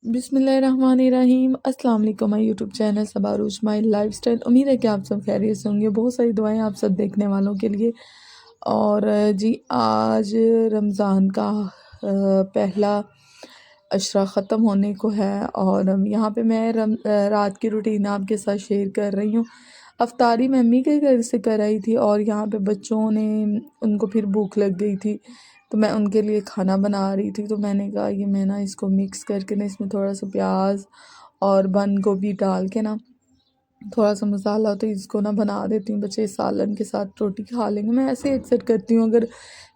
बिस्मिल्लाहिर्रहमानिर्रहीम। अस्सलाम वालेकुम। माय यूट्यूब चैनल सबारूज माई लाइफस्टाइल। उम्मीद है कि आप सब खैरियत से होंगे। बहुत सारी दुआएं आप सब देखने वालों के लिए। और जी आज रमज़ान का पहला अशरा ख़त्म होने को है और यहाँ पे मैं रात की रूटीन आपके साथ शेयर कर रही हूँ। अफ्तारी मैं अम्मी के घर से कर आई थी और यहाँ पे बच्चों ने उनको फिर भूख लग गई थी तो मैं उनके लिए खाना बना रही थी। तो मैंने कहा ये मैं ना इसको मिक्स करके ना इसमें थोड़ा सा प्याज और बंद गोभी डाल के ना थोड़ा सा मसाला तो इसको ना बना देती हूँ। बच्चे सालन के साथ रोटी खा लेंगे। मैं ऐसे अक्सर करती हूँ। अगर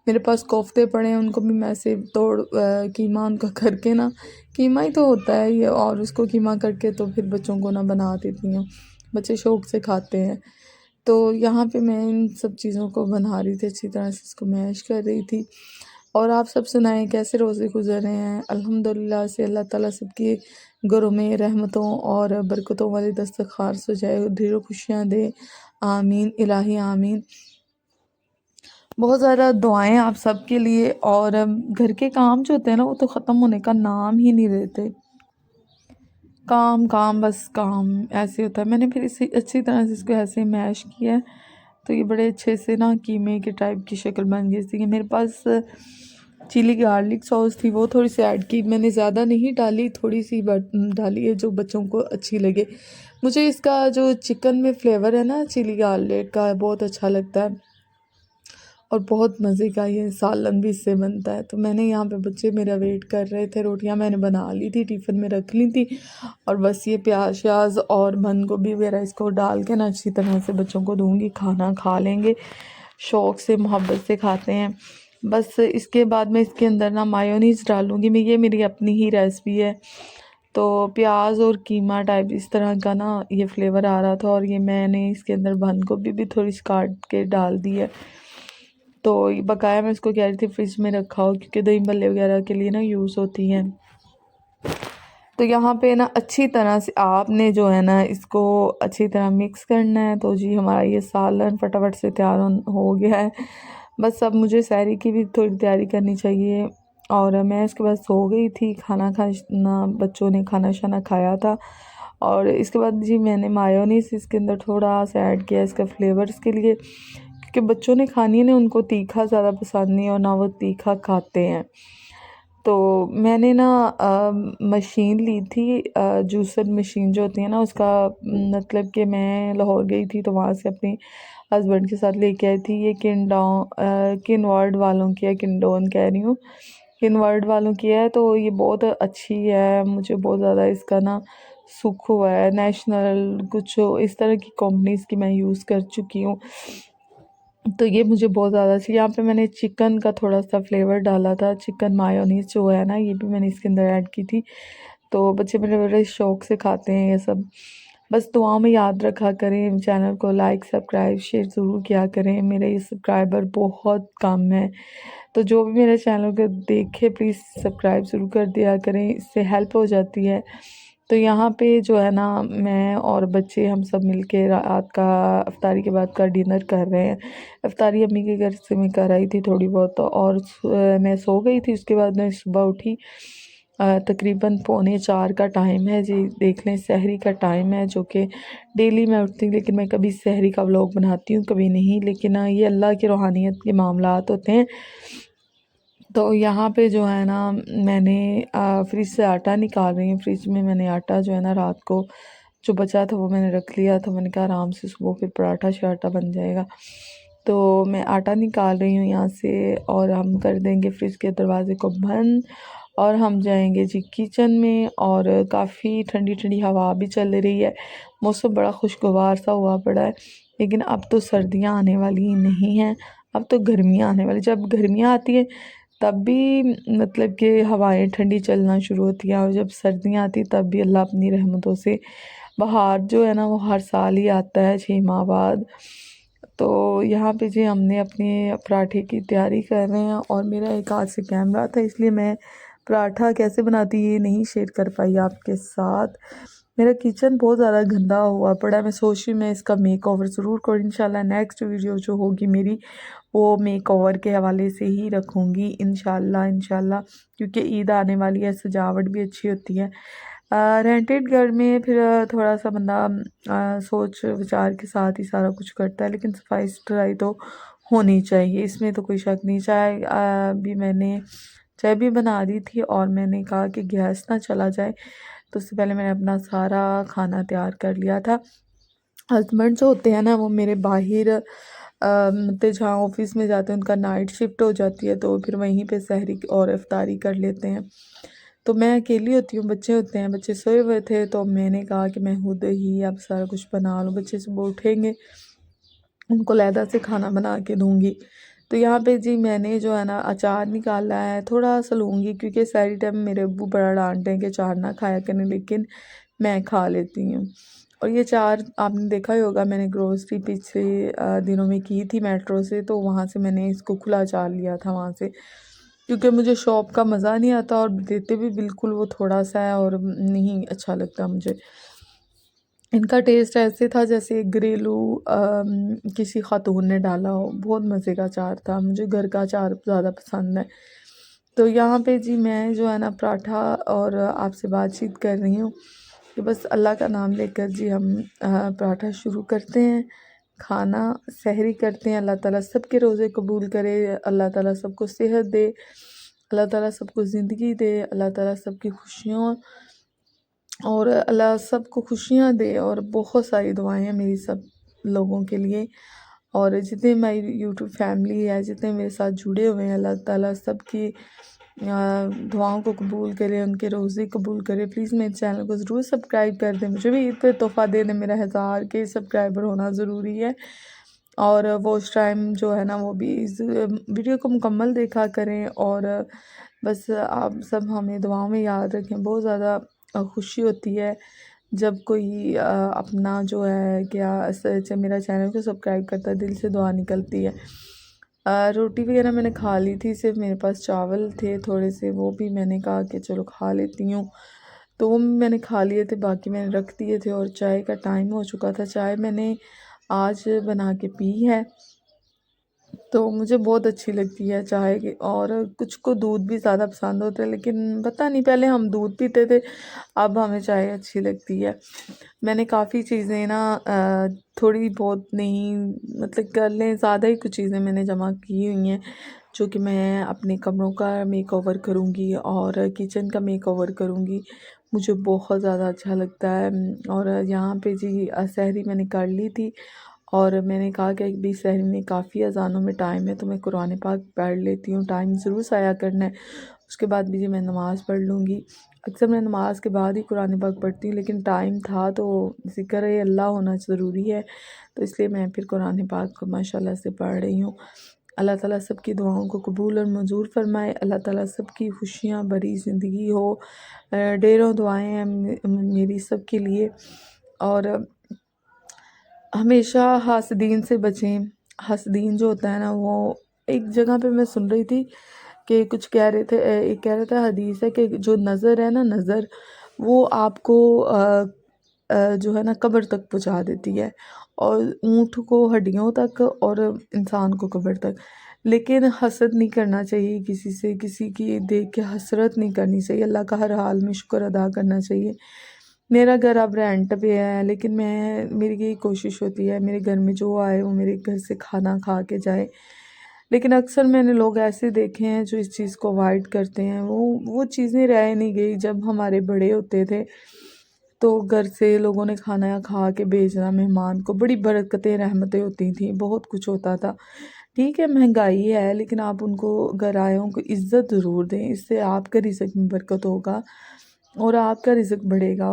मेरे पास कोफ्ते पड़े हैं उनको भी मैं ऐसे कीमा उनका करके ना, कीमा ही तो होता है ये, और उसको कीमा करके तो फिर बच्चों को ना बना देती हूँ। बच्चे शौक़ से खाते हैं। तो यहाँ पे मैं इन सब चीज़ों को बना रही थी, अच्छी तरह से इसको मैश कर रही थी। और आप सब सुनाएं कैसे रोज़े गुजर रहे हैं। अल्हम्दुलिल्लाह से अल्लाह ताला सबके घरों में रहमतों और बरकतों वाले दस्तरखार सजाए, ढेरों खुशियाँ दे। आमीन इलाही आमीन। बहुत ज़्यादा दुआएं आप सबके लिए। और घर के काम जो होते हैं ना वो तो ख़त्म होने का नाम ही नहीं लेते। काम काम बस काम ऐसे होता है। मैंने फिर इसे अच्छी तरह से इसको ऐसे मैश किया है तो ये बड़े अच्छे से ना कीमे के टाइप की शक्ल बन गई थी। मेरे पास चिली गार्लिक सॉस थी, वो थोड़ी सी ऐड की। मैंने ज़्यादा नहीं डाली, थोड़ी सी डाली है जो बच्चों को अच्छी लगे। मुझे इसका जो चिकन में फ्लेवर है ना चिली गार्लिक का, बहुत अच्छा लगता है और बहुत मज़े का ये सालन भी इससे बनता है। तो मैंने यहाँ पे बच्चे मेरा वेट कर रहे थे। रोटियाँ मैंने बना ली थी, टिफ़िन में रख ली थी और बस ये प्याज श्याज और बंद गोभी वगैरह इसको डाल के ना अच्छी तरह से बच्चों को दूँगी, खाना खा लेंगे, शौक़ से मोहब्बत से खाते हैं। बस इसके बाद मैं इसके अंदर ना मायोनीज़ डालूँगी। मैं ये मेरी अपनी ही रेसिपी है। तो प्याज और कीमा टाइप इस तरह का ना ये फ्लेवर आ रहा था और ये मैंने इसके अंदर बंद गोभी भी थोड़ी सी काट के डाल दी है। तो बकाया मैं इसको कह रही थी फ्रिज में रखा हो क्योंकि दही भल्ले वगैरह के लिए ना यूज़ होती हैं। तो यहाँ पे ना अच्छी तरह से आपने जो है ना इसको अच्छी तरह मिक्स करना है। तो जी हमारा ये सालन फटाफट से तैयार हो गया है। बस अब मुझे सहरी की भी थोड़ी तैयारी करनी चाहिए और मैं इसके बाद सो गई थी। खाना खाना बच्चों ने खाना शाना खाया था और इसके बाद जी मैंने मायोनीज़ इसके अंदर थोड़ा सा ऐड किया इसका फ्लेवर्स के लिए, क्योंकि बच्चों ने खानी है ना, उनको तीखा ज़्यादा पसंद नहीं और ना वो तीखा खाते हैं। तो मैंने ना मशीन ली थी, जूसर मशीन जो होती है ना उसका, मतलब कि मैं लाहौर गई थी तो वहाँ से अपने हस्बैंड के साथ लेके आई थी। ये किनवर्ड वालों की है, किंडोन कह रही हूँ, किनवर्ड वालों की है। तो ये बहुत अच्छी है, मुझे बहुत ज़्यादा इसका ना सुख हुआ है। नेशनल कुछ इस तरह की कंपनीज़ की मैं यूज़ कर चुकी हूँ तो ये मुझे बहुत ज़्यादा अच्छी। यहाँ पे मैंने चिकन का थोड़ा सा फ्लेवर डाला था, चिकन मायोनीज़ जो है ना ये भी मैंने इसके अंदर ऐड की थी। तो बच्चे मेरे बड़े शौक़ से खाते हैं ये सब। बस दुआओं में याद रखा करें, चैनल को लाइक सब्सक्राइब शेयर ज़रूर किया करें। मेरे ये सब्सक्राइबर बहुत कम है तो जो भी मेरे चैनल को देखे प्लीज़ सब्सक्राइब ज़रूर कर दिया करें, इससे हेल्प हो जाती है। तो यहाँ पे जो है ना मैं और बच्चे हम सब मिलके रात का अफ्तारी के बाद का डिनर कर रहे हैं। अफ्तारी अम्मी के घर से मैं कर आई थी थोड़ी बहुत और मैं सो गई थी। उसके बाद मैं सुबह उठी, तकरीबन 3:45 का टाइम है जी। देख लें सहरी का टाइम है, जो कि डेली मैं उठती हूँ लेकिन मैं कभी सहरी का व्लॉग बनाती हूँ कभी नहीं। लेकिन ये अल्लाह की रूहानियत के मामलात होते हैं। तो यहाँ पे जो है ना मैंने फ्रिज से आटा निकाल रही हूँ। फ्रिज में मैंने आटा जो है ना रात को जो बचा था वो मैंने रख लिया था। मैंने कहा आराम से सुबह फिर पराठा शराठा बन जाएगा। तो मैं आटा निकाल रही हूँ यहाँ से और हम कर देंगे फ्रिज के दरवाज़े को बंद और हम जाएंगे जी किचन में। और काफ़ी ठंडी ठंडी हवा भी चल रही है, मौसम बड़ा खुशगवार सा हुआ पड़ा है। लेकिन अब तो सर्दियाँ आने वाली नहीं हैं, अब तो गर्मियाँ आने वाली। जब गर्मियाँ आती है तब भी मतलब कि हवाएं ठंडी चलना शुरू होती हैं और जब सर्दियाँ आती तब भी अल्लाह अपनी रहमतों से, बहार जो है ना वो हर साल ही आता है 6 माह बाद। तो यहाँ पे जी हमने अपने पराठे की तैयारी कर रहे हैं और मेरा एक हाथ से कैमरा था इसलिए मैं पराठा कैसे बनाती ये नहीं शेयर कर पाई आपके साथ। मेरा किचन बहुत ज़्यादा गंदा हुआ पड़ा है। मैं सोच रही हूँ मैं इसका मेक ओवर ज़रूर करूँ इंशाल्लाह। नेक्स्ट वीडियो जो होगी मेरी वो मेकओवर के हवाले से ही रखूँगी इंशाल्लाह, क्योंकि ईद आने वाली है, सजावट भी अच्छी होती है। रेंटेड घर में फिर थोड़ा सा बंदा सोच विचार के साथ ही सारा कुछ करता है, लेकिन सफाई सुथराई तो होनी चाहिए, इसमें तो कोई शक नहीं। भी मैंने चाय भी बना दी थी और मैंने कहा कि गैस ना चला जाए, तो उससे पहले मैंने अपना सारा खाना तैयार कर लिया था। हस्बैंड जो होते हैं ना वो मेरे बाहर मतलब जहाँ ऑफिस में जाते हैं उनका नाइट शिफ्ट हो जाती है, तो फिर वहीं पे सहरी और इफ्तारी कर लेते हैं। तो मैं अकेली होती हूँ, बच्चे होते हैं, बच्चे सोए हुए थे, तो मैंने कहा कि मैं खुद ही अब सारा कुछ बना लूँ। बच्चे सुबह उठेंगे, उनको लहदा से खाना बना के दूँगी। तो यहाँ पे जी मैंने जो है ना अचार निकाला है, थोड़ा सा लूँगी क्योंकि सारी टाइम मेरे अब्बू बड़ा डांटते हैं कि अचार ना खाया करें, लेकिन मैं खा लेती हूँ। और ये अचार आपने देखा ही होगा, मैंने ग्रोसरी पिछले दिनों में की थी मेट्रो से, तो वहाँ से मैंने इसको खुला अचार लिया था वहाँ से, क्योंकि मुझे शॉप का मज़ा नहीं आता और देते भी बिल्कुल वो थोड़ा सा है और नहीं अच्छा लगता मुझे। इनका टेस्ट ऐसे था जैसे घरेलू किसी खातून ने डाला हो। बहुत मज़े का अचार था, मुझे घर का अचार ज़्यादा पसंद है। तो यहाँ पे जी मैं जो है ना पराठा और आपसे बातचीत कर रही हूँ कि बस अल्लाह का नाम लेकर जी हम पराठा शुरू करते हैं, खाना सहरी करते हैं। अल्लाह ताला सबके रोज़े कबूल करे, अल्लाह ताला सबको सेहत दे, अल्लाह ताला सबको ज़िंदगी दे, अल्लाह ताला सबकी खुशियों और अल्लाह सबको खुशियाँ दे। और बहुत सारी दुआएं हैं मेरी सब लोगों के लिए, और जितने मेरी यूट्यूब फैमिली है, जितने मेरे साथ जुड़े हुए हैं, अल्लाह ताला सबकी दुआओं को कबूल करे, उनके रोज़े कबूल करे। प्लीज़ मेरे चैनल को ज़रूर सब्सक्राइब कर दें, मुझे भी ईद पे तोहफ़ा दे दें, मेरा 1000 के सब्सक्राइबर होना ज़रूरी है। और वॉच टाइम जो है ना वो भी इस वीडियो को मुकम्मल देखा करें, और बस आप सब हमें दुआओं में याद रखें। बहुत ज़्यादा खुशी होती है जब कोई अपना जो है क्या सच मेरा चैनल को सब्सक्राइब करता है, दिल से दुआ निकलती है। रोटी वगैरह मैंने खा ली थी, सिर्फ मेरे पास चावल थे थोड़े से, वो भी मैंने कहा कि चलो खा लेती हूँ, तो वो मैंने खा लिए थे, बाकी मैंने रख दिए थे। और चाय का टाइम हो चुका था, चाय मैंने आज बना के पी है, तो मुझे बहुत अच्छी लगती है चाय की। और कुछ को दूध भी ज़्यादा पसंद होता है, लेकिन पता नहीं पहले हम दूध पीते थे, अब हमें चाय अच्छी लगती है। मैंने काफ़ी चीज़ें ना थोड़ी बहुत नहीं मतलब कर लें, ज़्यादा ही कुछ चीज़ें मैंने जमा की हुई हैं जो कि मैं अपने कमरों का मेकओवर करूँगी और किचन का मेकओवर करूँगी। मुझे बहुत ज़्यादा अच्छा लगता है। और यहाँ पे जी सहरी मैंने कर ली थी, और मैंने कहा कि अभी सहरी में काफ़ी अज़ानों में टाइम है, तो मैं कुरान पाक पढ़ लेती हूँ, टाइम ज़रूर ज़ाया करना है। उसके बाद भी जी मैं नमाज़ पढ़ लूँगी। अक्सर मैं नमाज़ के बाद ही कुरान पाक पढ़ती हूँ, लेकिन टाइम था तो ज़िक्र अल्लाह होना ज़रूरी है, तो इसलिए मैं फिर कुरान पाक माशाल्लाह से पढ़ रही हूँ। अल्लाह ताला सबकी दुआओं को कबूल और मंजूर फरमाए। अल्लाह ताला सबकी खुशियाँ भरी ज़िंदगी हो। ढेरों दुआएं हैं मेरी सब के लिए, और हमेशा हासदीन से बचें। हासदीन जो होता है ना, वो एक जगह पे मैं सुन रही थी कि कुछ कह रहे थे, एक कह रहा था हदीस है कि जो नज़र है ना, नज़र वो आपको जो है ना कब्र तक पहुंचा देती है, और ऊँट को हड्डियों तक और इंसान को कब्र तक। लेकिन हसद नहीं करना चाहिए किसी से, किसी की देख के हसरत नहीं करनी चाहिए, अल्लाह का हर हाल में शुक्र अदा करना चाहिए। मेरा घर अब रेंट पे है, लेकिन मेरी यही कोशिश होती है मेरे घर में जो आए वो मेरे घर से खाना खा के जाए। लेकिन अक्सर मैंने लोग ऐसे देखे हैं जो इस चीज़ को अवॉइड करते हैं। वो चीज़ें रह नहीं गई। जब हमारे बड़े होते थे तो घर से लोगों ने खाना खा के भेजना मेहमान को, बड़ी बरकतें रहमतें होती थी, बहुत कुछ होता था। ठीक है महंगाई है, लेकिन आप उनको घर आयों को इज़्ज़त ज़रूर दें, इससे आपके रिज़्क में बरकत होगा और आपका रिज़्क बढ़ेगा।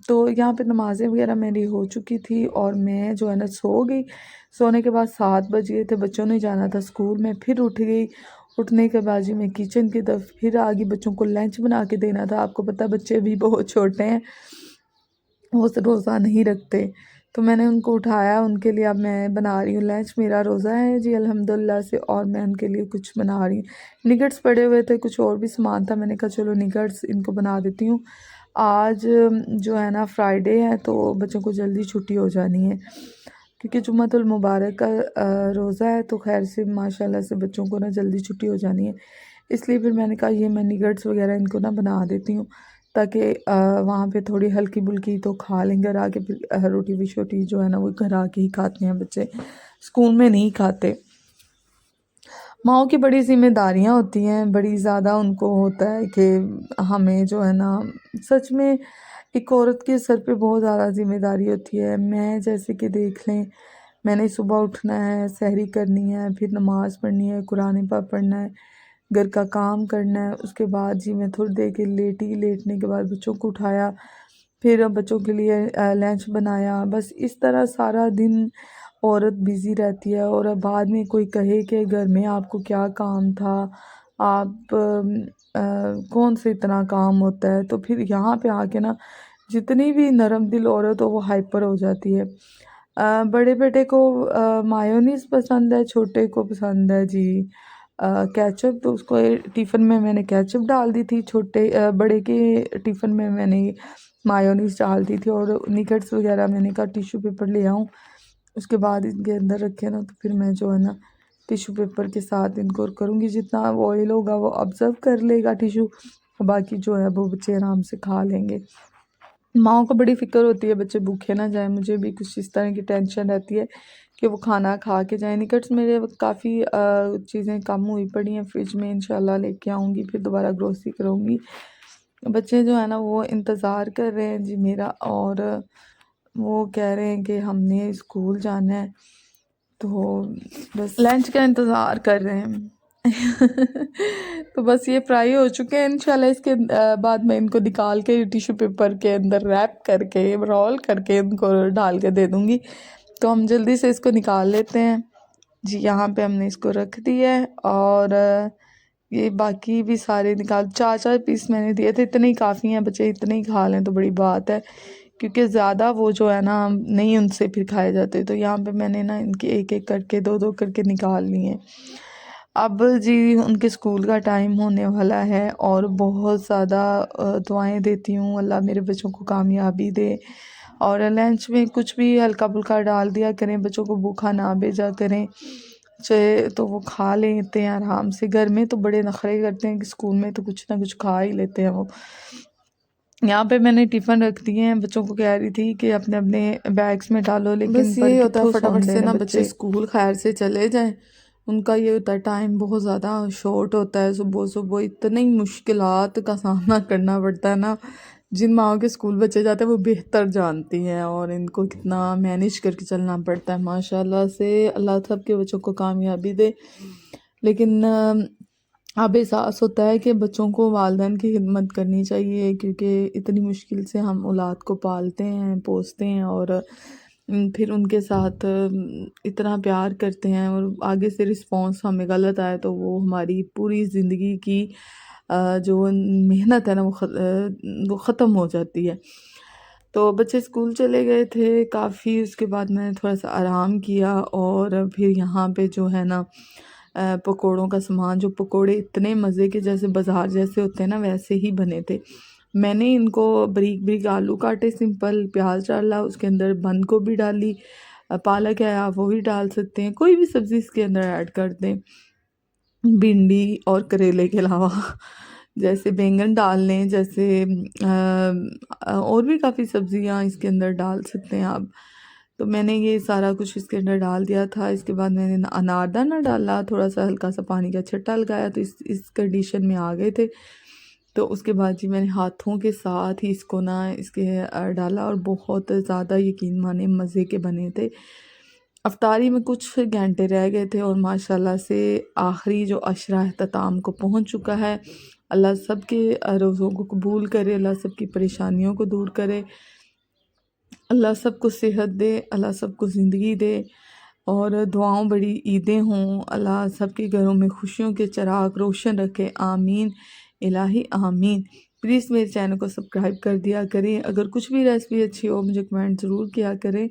तो यहाँ पे नमाज़ें वगैरह मेरी हो चुकी थी और मैं जो है ना सो गई। सोने के बाद 7 बज गए थे, बच्चों ने जाना था स्कूल में, फिर उठ गई। उठने के बाद जी मैं किचन की तरफ फिर आ गई, बच्चों को लंच बना के देना था। आपको पता है बच्चे भी बहुत छोटे हैं, वो रोज़ा नहीं रखते, तो मैंने उनको उठाया, उनके लिए अब मैं बना रही हूँ लंच। मेरा रोज़ा है जी अल्हम्दुलिल्लाह से, और मैं उनके लिए कुछ बना रही हूँ। निगट्स पड़े हुए थे, कुछ और भी सामान था, मैंने कहा चलो निगट्स इनको बना देती हूँ। आज जो है ना फ्राइडे है, तो बच्चों को जल्दी छुट्टी हो जानी है, क्योंकि जुम्मतुल मुबारक का रोज़ा है, तो खैर से माशाल्लाह से बच्चों को ना जल्दी छुट्टी हो जानी है। इसलिए फिर मैंने कहा ये मैं निगट्स वगैरह इनको ना बना देती हूँ, ताकि वहाँ पे थोड़ी हल्की-फुल्की तो खा लें। घर आके फिर रोटी-वोटी जो है ना वो घर आके ही खाते हैं बच्चे, स्कूल में नहीं खाते। माँओं की बड़ी ज़िम्मेदारियाँ होती हैं, बड़ी ज़्यादा उनको होता है कि हमें जो है ना, सच में एक औरत के सर पे बहुत ज़्यादा ज़िम्मेदारी होती है। मैं जैसे कि देख लें, मैंने सुबह उठना है, सहरी करनी है, फिर नमाज़ पढ़नी है, कुरान पाक पढ़ना है, घर का काम करना है। उसके बाद जी मैं थोड़ी देर के लेटी, लेटने के बाद बच्चों को उठाया, फिर बच्चों के लिए लंच बनाया। बस इस तरह सारा दिन औरत बिज़ी रहती है, और अब बाद में कोई कहे कि घर में आपको क्या काम था, आप कौन से इतना काम होता है, तो फिर यहाँ पे आके ना जितनी भी नरम दिल औरत हो वो हाइपर हो जाती है। बड़े बेटे को मायोनीज़ पसंद है, छोटे को पसंद है जी केचप, तो उसको टिफ़िन में मैंने केचप डाल दी थी, बड़े के टिफ़िन में मैंने मायोनीज़ डाल दी थी। और निगट्स वगैरह मैंने कहा टिश्यू पेपर ले आऊँ, उसके बाद इनके अंदर रखे ना, तो फिर मैं जो है ना टिश्यू पेपर के साथ इनको करूँगी। जितना ऑयल होगा वो ऑब्ज़र्व कर लेगा टिश्यू, बाकी जो है वो बच्चे आराम से खा लेंगे। माँओं को बड़ी फ़िक्र होती है बच्चे भूखे ना जाएँ, मुझे भी कुछ इस तरह की टेंशन रहती है कि वो खाना खा के जाएँ। निकट्स मेरे काफ़ी चीज़ें कम हुई पड़ी हैं फ्रिज में, इंशाल्लाह लेके आऊँगी, फिर दोबारा ग्रोसरी करूँगी। बच्चे जो है ना वो इंतज़ार कर रहे हैं जी मेरा, और वो कह रहे हैं कि हमने स्कूल जाना है, तो बस लंच का इंतज़ार कर रहे हैं। तो बस ये फ्राई हो चुके हैं, इंशाल्लाह इसके बाद मैं इनको निकाल के टिश्यू पेपर के अंदर रैप करके रोल करके इनको डाल के दे दूँगी। तो हम जल्दी से इसको निकाल लेते हैं जी। यहाँ पे हमने इसको रख दिया है, और ये बाकी भी सारे निकाल, 4-4 पीस मैंने दिए थे, इतने ही काफ़ी हैं, बच्चे इतने ही खा लें तो बड़ी बात है, क्योंकि ज़्यादा वो जो है ना नहीं उनसे फिर खाए जाते। तो यहाँ पे मैंने ना इनके एक-एक करके 2-2 करके निकाल लिए हैं। अब जी उनके स्कूल का टाइम होने वाला है, और बहुत ज़्यादा दुआएं देती हूँ अल्लाह मेरे बच्चों को कामयाबी दे, और लंच में कुछ भी हल्का-फुल्का डाल दिया करें, बच्चों को भूखा ना भेजा करें, चाहे तो वो खा लेते हैं आराम से। घर में तो बड़े नखरे करते हैं कि स्कूल में तो कुछ ना कुछ खा ही लेते हैं वो। यहाँ पे मैंने टिफ़िन रख दिए हैं, बच्चों को कह रही थी कि अपने अपने बैग्स में डालो, लेकिन बस पर यही होता है, कित्थों फटाफट सुनते से हैं ना बच्चे बच्चे। स्कूल खैर से चले जाएं। उनका ये होता है, टाइम बहुत ज़्यादा शॉर्ट होता है, सुबह सुबह इतनी मुश्किलात का सामना करना पड़ता है ना। जिन माओं के स्कूल बच्चे जाते हैं वो बेहतर जानती हैं, और इनको कितना मैनेज करके चलना पड़ता है। माशाल्लाह से अल्लाह सब के बच्चों को कामयाबी दे। लेकिन अब एहसास होता है कि बच्चों को वालिदैन की खिदमत करनी चाहिए, क्योंकि इतनी मुश्किल से हम औलाद को पालते हैं, पोसते हैं, और फिर उनके साथ इतना प्यार करते हैं, और आगे से रिस्पॉन्स हमें गलत आए तो वो हमारी पूरी ज़िंदगी की जो मेहनत है ना वो ख़त्म हो जाती है। तो बच्चे स्कूल चले गए थे काफ़ी, उसके बाद मैंने थोड़ा सा आराम किया, और फिर यहाँ पे जो है ना पकोड़ों का सामान, जो पकोड़े इतने मज़े के जैसे बाज़ार जैसे होते हैं ना वैसे ही बने थे। मैंने इनको बारीक बारीक आलू काटे, सिंपल प्याज डाला, उसके अंदर बंद गोभी डाली, पालक है आप वो भी डाल सकते हैं, कोई भी सब्ज़ी इसके अंदर ऐड कर दें, भिंडी और करेले के अलावा जैसे बैंगन डाल लें, जैसे और भी काफ़ी सब्ज़ियाँ इसके अंदर डाल सकते हैं आप। तो मैंने ये सारा कुछ इसके अंदर डाल दिया था। इसके बाद मैंने अनारदाना डाला, थोड़ा सा हल्का सा पानी का छट्टा लगाया, तो इस कंडीशन में आ गए थे। तो उसके बाद जी मैंने हाथों के साथ ही इसको ना इसके डाला, और बहुत ज़्यादा यकीन माने मज़े के बने थे। अफ्तारी में कुछ घंटे रह गए थे, और माशाल्लाह से आखिरी जो अशरा अख्ताम को पहुंच चुका है। अल्लाह सबके रोज़ों को कबूल करे, अल्लाह सबकी परेशानियों को दूर करे, अल्लाह सबको सेहत दे, अल्लाह सबको ज़िंदगी दे, और दुआओं बड़ी ईदें हों, अल्लाह सबके घरों में खुशियों के चिराग रोशन रखे, आमीन इलाही आमीन। प्लीज़ मेरे चैनल को सब्सक्राइब कर दिया करें। अगर कुछ भी रेसिपी अच्छी हो मुझे कमेंट ज़रूर किया करें।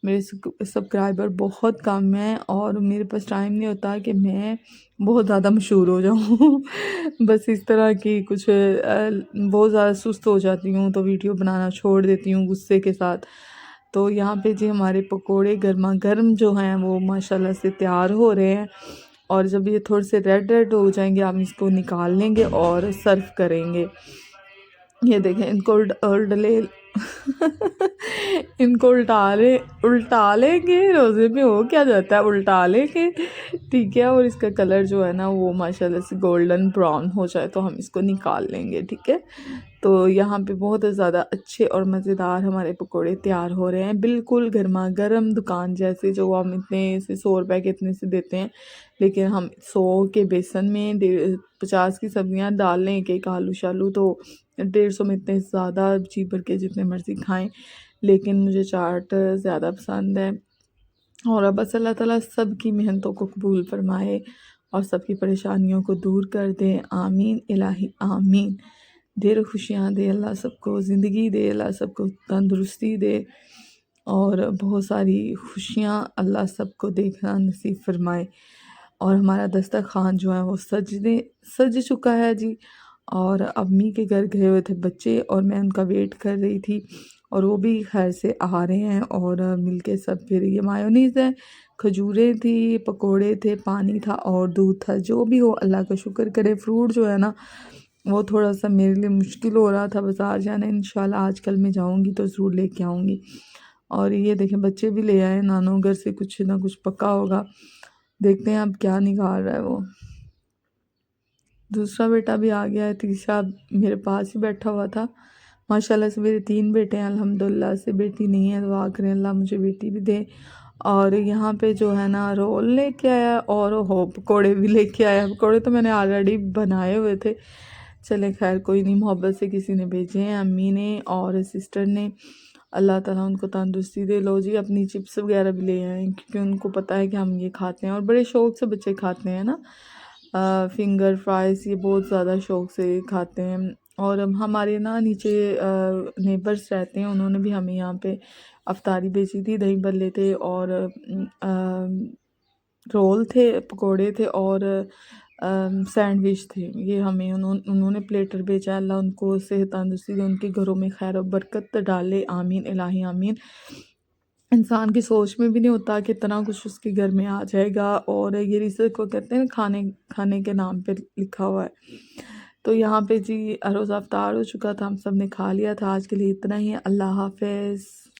मेरे सब्सक्राइबर बहुत कम हैं, और मेरे पास टाइम नहीं होता कि मैं बहुत ज़्यादा मशहूर हो जाऊँ। बस इस तरह की कुछ बहुत ज़्यादा सुस्त हो जाती हूँ तो वीडियो बनाना छोड़ देती हूँ गुस्से के साथ। तो यहाँ पे जी हमारे पकोड़े गर्मा गर्म जो हैं वो माशाल्लाह से तैयार हो रहे हैं। और जब ये थोड़े से रेड रेड हो जाएंगे हम इसको निकाल लेंगे और सर्व करेंगे। ये देखें इनको उल्टले इनको उल्टा लेंगे, रोज़े में हो क्या जाता है, उल्टा लेंगे, ठीक है। और इसका कलर जो है ना वो माशाल्लाह से गोल्डन ब्राउन हो जाए तो हम इसको निकाल लेंगे, ठीक है। तो यहाँ पे बहुत ज़्यादा अच्छे और मज़ेदार हमारे पकोड़े तैयार हो रहे हैं, बिल्कुल गर्मा गर्म, दुकान जैसे जो हम इतने से 100 रुपए के इतने से देते हैं, लेकिन हम 100 के बेसन में 50 की सब्जियां डाल लें, एक आलू शालू, तो 150 में इतने ज़्यादा जी भर के जितने मर्ज़ी खाएं। लेकिन मुझे चाट ज़्यादा पसंद है। और अब बस अल्लाह ताला सबकी मेहनतों को कबूल फरमाए और सबकी परेशानियों को दूर कर दे, आमीन इलाही आमीन। ढेर खुशियाँ दे अल्लाह सबको, ज़िंदगी दे अल्लाह सबको, तंदुरुस्ती दे और बहुत सारी खुशियाँ अल्लाह सबको देखना नसीब फरमाए। और हमारा दस्तरखान जो है वो सज चुका है जी। और अम्मी के घर गए हुए थे बच्चे और मैं उनका वेट कर रही थी और वो भी खैर से आ रहे हैं और मिलके सब फिर ये मायोनीज़ है, खजूरें थी, पकोड़े थे, पानी था और दूध था। जो भी हो अल्लाह का शुक्र करे। फ्रूट जो है ना वो थोड़ा सा मेरे लिए मुश्किल हो रहा था बाज़ार जाना, इंशाल्लाह आज कल मैं जाऊँगी तो ज़रूर लेके आऊँगी। और ये देखें बच्चे भी ले आए नानों घर से, कुछ ना कुछ पका होगा, देखते हैं अब क्या निकाल रहा है वो। दूसरा बेटा भी आ गया है, तीसरा मेरे पास ही बैठा हुआ था। माशाल्लाह से मेरे 3 बेटे हैं, अल्हम्दुलिल्लाह से बेटी नहीं है, दुआ करें अल्लाह मुझे बेटी भी दे। और यहाँ पे जो है ना रोल लेके आया और हो पकौड़े भी लेके आया। पकौड़े तो मैंने ऑलरेडी बनाए हुए थे, चले खैर कोई नहीं, मोहब्बत से किसी ने भेजे हैं, अम्मी ने और सिस्टर ने। अल्लाह ताला उनको तंदुरुस्ती दे। लो जी अपनी चिप्स वगैरह भी ले आए क्योंकि उनको पता है कि हम ये खाते हैं और बड़े शौक़ से बच्चे खाते हैं ना। फिंगर फ्राइज़ ये बहुत ज़्यादा शौक़ से खाते हैं। और हमारे ना नीचे नेबर्स रहते हैं, उन्होंने भी हमें यहाँ पे अफ्तारी भेजी थी, दही भल्ले थे और रोल थे, पकोड़े थे और सैंडविच थे। ये हमें उन्होंने प्लेटर भेजा। अल्लाह उनको सेहत तंदुरुस्ती दे, उनके घरों में खैर और बरकत डाले, आमीन इलाही आमीन। इंसान की सोच में भी नहीं होता कि इतना कुछ उसके घर में आ जाएगा। और ये रिज़्क़ को कहते हैं खाने खाने के नाम पे लिखा हुआ है। तो यहाँ पे जी रोज़ा अफ्तार हो चुका था, हम सब ने खा लिया था। आज के लिए इतना ही, अल्लाह हाफ़िज़।